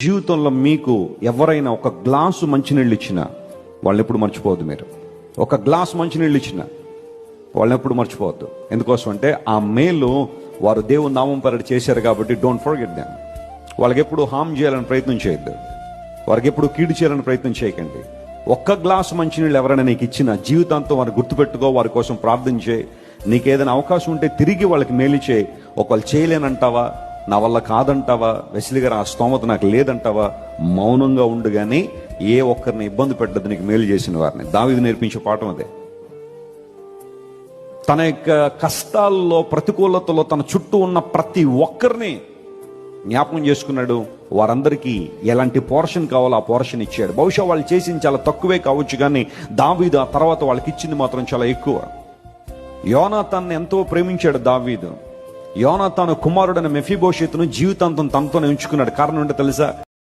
జీవితంలో మీకు ఎవరైనా ఒక గ్లాసు మంచినీళ్ళు ఇచ్చినా వాళ్ళని ఎప్పుడు మర్చిపోవద్దు. మీరు ఒక గ్లాసు మంచినీళ్ళు ఇచ్చినా వాళ్ళని ఎప్పుడు మర్చిపోవద్దు. ఎందుకోసం అంటే ఆ మేలు వారు దేవుని నామం పరడి చేశారు కాబట్టి డోంట్ ఫర్గెట్ దెమ్. వాళ్ళకి ఎప్పుడు హామ్ చేయాలని ప్రయత్నం చేయొద్దు, వారికి ఎప్పుడు కీడు చేయాలని ప్రయత్నం చేయకండి. ఒక్క గ్లాసు మంచినీళ్ళు ఎవరైనా నీకు ఇచ్చినా జీవితాంతం వారిని గుర్తుపెట్టుకో, వారి కోసం ప్రార్థన చేయి. నీకేదైనా అవకాశం ఉంటే తిరిగి వాళ్ళకి మేలు చేయి. ఒకళ్ళు చేయలేనంటావా, నా వల్ల కాదంటావా, వెసిలి గారు ఆ స్తోమత నాకు లేదంటావా, మౌనంగా ఉండు. కానీ ఏ ఒక్కరిని ఇబ్బంది పెట్టదు నీకు మేలు చేసిన వారిని. దావీదు నేర్పించే పాఠం అదే. తన యొక్క కష్టాల్లో, ప్రతికూలతలో తన చుట్టూ ఉన్న ప్రతి ఒక్కరిని జ్ఞాపకం చేసుకున్నాడు. వారందరికీ ఎలాంటి పోర్షన్ కావాలో ఆ పోర్షన్ ఇచ్చాడు. బహుశా వాళ్ళు చేసింది చాలా తక్కువే కావచ్చు, కానీ దావీదు ఆ తర్వాత వాళ్ళకి ఇచ్చింది మాత్రం చాలా ఎక్కువ. యోనాతాన్ని ఎంతో ప్రేమించాడు దావీదు. యోనాతాను కుమారుడైన మెఫీబోషెతును జీవితాంతం తనతోనే ఉంచుకున్నాడు. కారణం ఏంటో తెలుసా?